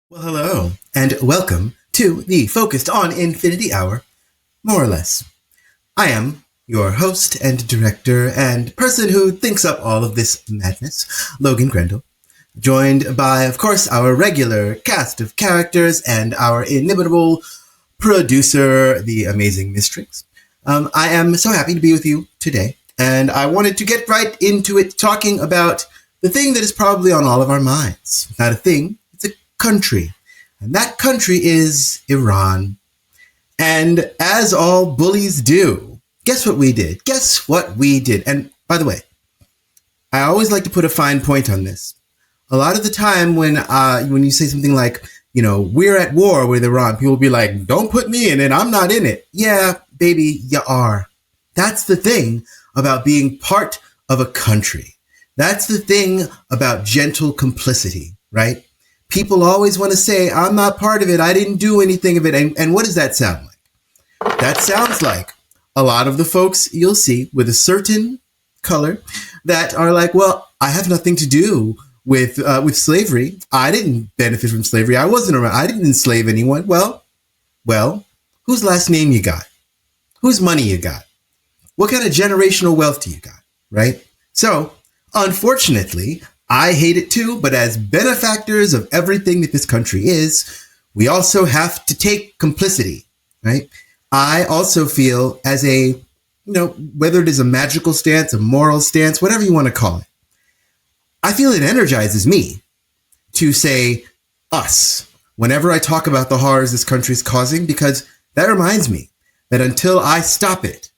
Well, hello, and welcome to the Focused on Infinity Hour, more or less. I am your host and director and person who thinks up all of this madness, Logan Grendel, joined by, of course, our regular cast of characters and our inimitable producer, the amazing MYSTRYXX. I am so happy to be with you today, and I wanted to get right into it talking about the thing that is probably on all of our minds. Not a thing, it's a country. And that country is Iran. And as all bullies do, guess what we did? Guess what we did? And by the way, I always like to put a fine point on this. A lot of the time when you say something like, we're at war with Iran, people will be like, don't put me in it, I'm not in it. Yeah, baby, you are. That's the thing about being part of a country. That's the thing about gentle complicity, right? People always want to say, I'm not part of it, I didn't do anything of it. And what does that sound like? That sounds like a lot of the folks you'll see with a certain color that are like, well, I have nothing to do with slavery. I didn't benefit from slavery. I wasn't around. I didn't enslave anyone. Well, whose last name you got? Whose money you got? What kind of generational wealth do you got, right? So, unfortunately, I hate it too, but as benefactors of everything that this country is, we also have to take complicity, right? I also feel as a, whether it is a magical stance, a moral stance, whatever you want to call it, I feel it energizes me to say us whenever I talk about the horrors this country is causing, because that reminds me that until I stop it,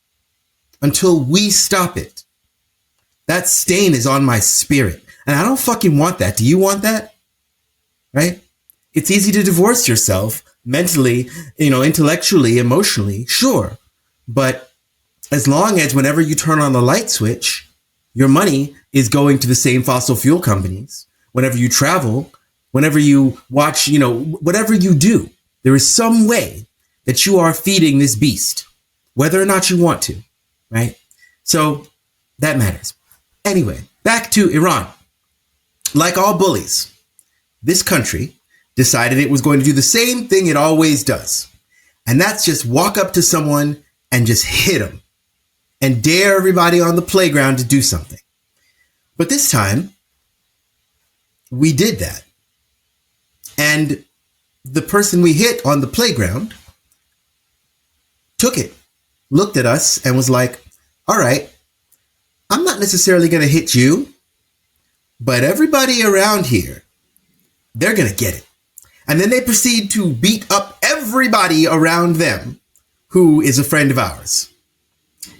until we stop it, that stain is on my spirit. And I don't fucking want that. Do you want that? Right? It's easy to divorce yourself mentally, intellectually, emotionally, sure. But as long as whenever you turn on the light switch, your money is going to the same fossil fuel companies. Whenever you travel, whenever you watch, whatever you do, there is some way that you are feeding this beast, whether or not you want to, right? So that matters. Anyway, back to Iran. Like all bullies, this country decided it was going to do the same thing it always does. And that's just walk up to someone and just hit them and dare everybody on the playground to do something. But this time, we did that. And the person we hit on the playground took it, looked at us and was like, all right, I'm not necessarily going to hit you, but everybody around here, they're going to get it. And then they proceed to beat up everybody around them who is a friend of ours.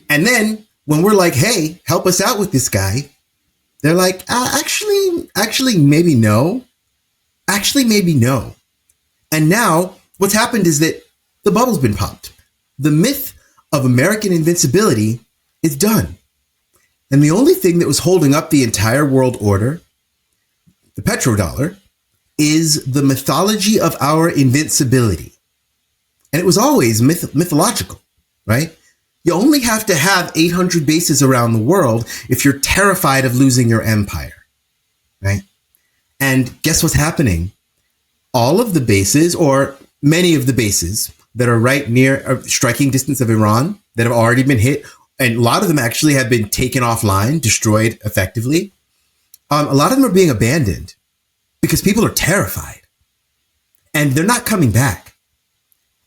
And then when we're like, hey, help us out with this guy, they're like, actually, maybe no. Actually, maybe no. And now what's happened is that the bubble's been popped. The myth of American invincibility is done. And the only thing that was holding up the entire world order, the petrodollar, is the mythology of our invincibility. And it was always mythological, right? You only have to have 800 bases around the world if you're terrified of losing your empire, right? And guess what's happening? All of the bases, or many of the bases that are right near striking distance of Iran that have already been hit, and a lot of them actually have been taken offline, destroyed effectively. A lot of them are being abandoned because people are terrified and they're not coming back.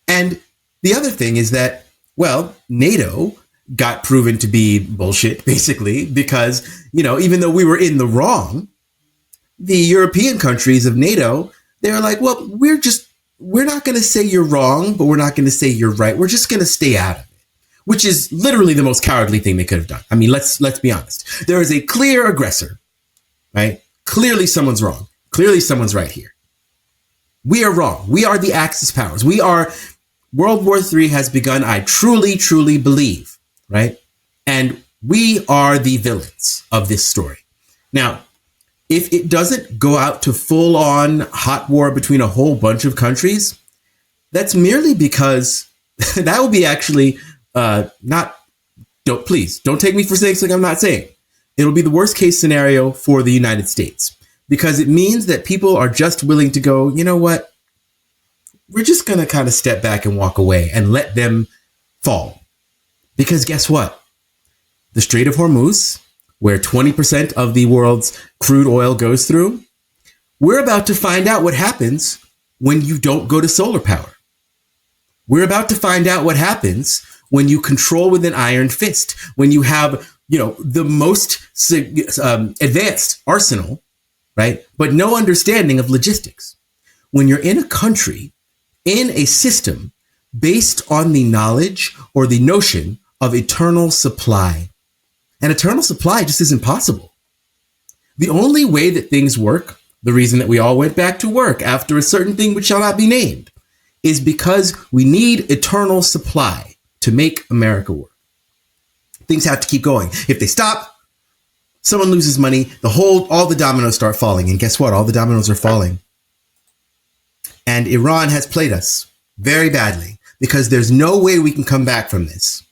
And the other thing is that, well, NATO got proven to be bullshit, basically, because, even though we were in the wrong, the European countries of NATO, they're like, well, we're not going to say you're wrong, but we're not going to say you're right. We're just going to stay out of it. Which is literally the most cowardly thing they could have done. I mean, let's be honest. There is a clear aggressor, right? Clearly someone's wrong. Clearly someone's right here. We are wrong. We are the Axis powers. World War III has begun, I truly, truly believe, right? And we are the villains of this story. Now, if it doesn't go out to full on hot war between a whole bunch of countries, that's merely because that will be actually please don't take me for saying something I'm not saying. It'll be the worst case scenario for the United States, because it means that people are just willing to go, you know what? we're just going to kind of step back and walk away and let them fall. Because guess what? The Strait of Hormuz, where 20% of the world's crude oil goes through, we're about to find out what happens when you don't go to solar power. We're about to find out what happens when you control with an iron fist, when you have, the most advanced arsenal, right? But no understanding of logistics. When you're in a country, in a system based on the knowledge or the notion of eternal supply. And eternal supply just isn't possible. The only way that things work, the reason that we all went back to work after a certain thing which shall not be named, is because we need eternal supply to make America work. Things have to keep going. If they stop, someone loses money, all the dominoes start falling. And guess what? All the dominoes are falling. And Iran has played us very badly because there's no way we can come back from this.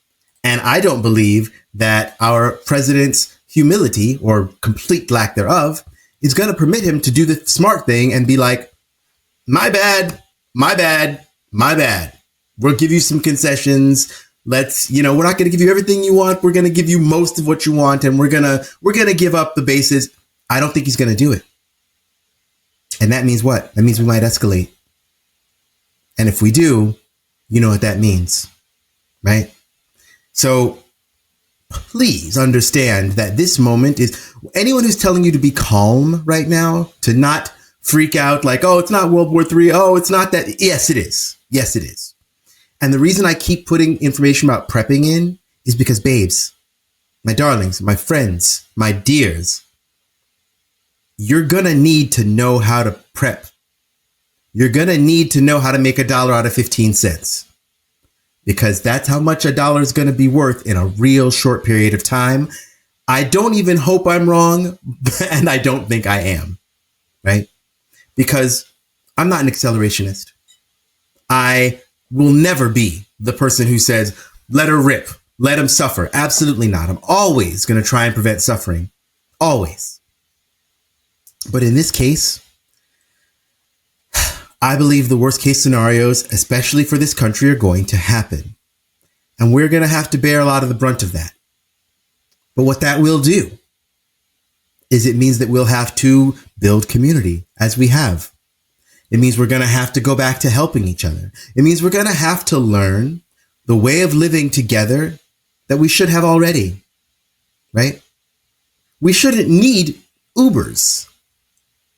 And I don't believe that our president's humility, or complete lack thereof, is going to permit him to do the smart thing and be like, my bad. We'll give you some concessions. We're not going to give you everything you want. We're going to give you most of what you want. And we're going to give up the bases. I don't think he's going to do it. And that means what? That means we might escalate. And if we do, you know what that means, right? So please understand that this moment is, anyone who's telling you to be calm right now, to not freak out like, oh, it's not World War III. Oh, it's not that. Yes, it is. Yes, it is. And the reason I keep putting information about prepping in is because, babes, my darlings, my friends, my dears, you're going to need to know how to prep. You're going to need to know how to make $1 out of 15 cents. Because that's how much $1 is going to be worth in a real short period of time. I don't even hope I'm wrong, and I don't think I am, right? Because I'm not an accelerationist. I will never be the person who says, let her rip, let him suffer. Absolutely not. I'm always going to try and prevent suffering. Always. But in this case, I believe the worst case scenarios, especially for this country, are going to happen. And we're going to have to bear a lot of the brunt of that. But what that will do is it means that we'll have to build community, as we have. It means we're going to have to go back to helping each other. It means we're going to have to learn the way of living together that we should have already, right? We shouldn't need Ubers,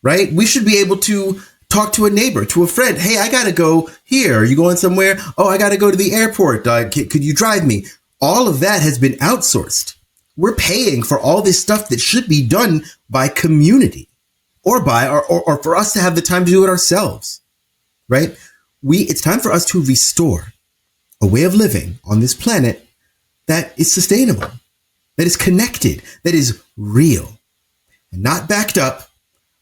right? We should be able to talk to a neighbor, to a friend. Hey, I got to go here. Are you going somewhere? Oh, I got to go to the airport. Could you drive me? All of that has been outsourced. We're paying for all this stuff that should be done by community or for us to have the time to do it ourselves, right? It's time for us to restore a way of living on this planet that is sustainable, that is connected, that is real, and not backed up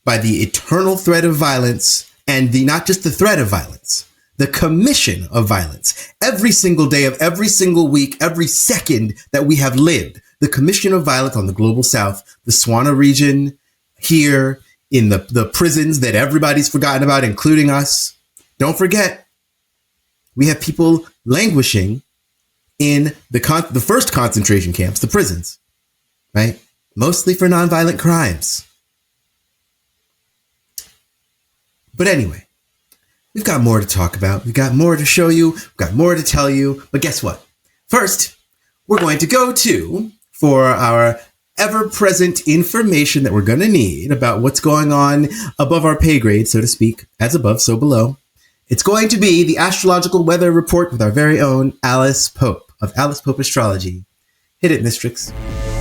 by the eternal threat of violence, and not just the threat of violence, the commission of violence. Every single day of every single week, every second that we have lived, the commission of violence on the global south, the Swana region, here in the prisons that everybody's forgotten about, including us. Don't forget, we have people languishing in the first concentration camps, the prisons, right? Mostly for nonviolent crimes. But anyway, we've got more to talk about. We've got more to show you. We've got more to tell you. But guess what? First, we're going to go for our ever-present information that we're going to need about what's going on above our pay grade, so to speak, as above, so below. It's going to be the astrological weather report with our very own Alice Pope of Alice Pope Astrology. Hit it, MYSTRYXX.